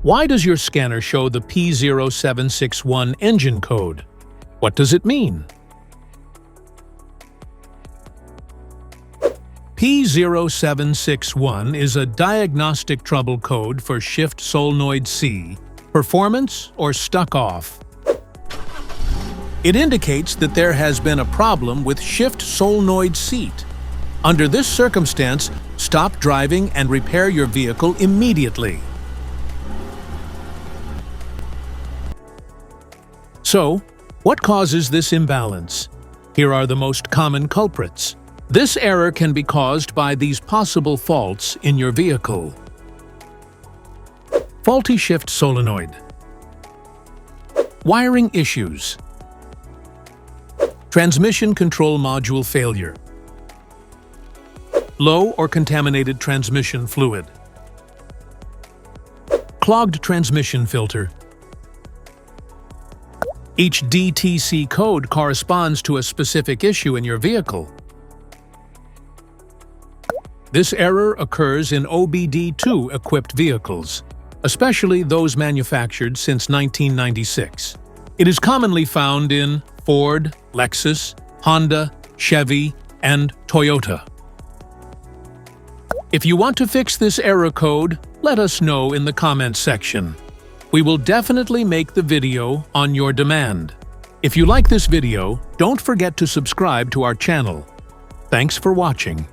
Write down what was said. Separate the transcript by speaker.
Speaker 1: Why does your scanner show the P0761 engine code? What does it mean? P0761 is a diagnostic trouble code for shift solenoid C, performance, or stuck off. It indicates that there has been a problem with shift solenoid seat. Under this circumstance, stop driving and repair your vehicle immediately. So, what causes this imbalance? Here are the most common culprits. This error can be caused by these possible faults in your vehicle. Faulty shift solenoid. Wiring issues. Transmission control module failure. Low or contaminated transmission fluid. Clogged transmission filter. Each DTC code corresponds to a specific issue in your vehicle. This error occurs in OBD2 equipped vehicles, especially those manufactured since 1996. It is commonly found in Ford, Lexus, Honda, Chevy, and Toyota. If you want to fix this error code, let us know in the comments section. We will definitely make the video on your demand. If you like this video, don't forget to subscribe to our channel. Thanks for watching.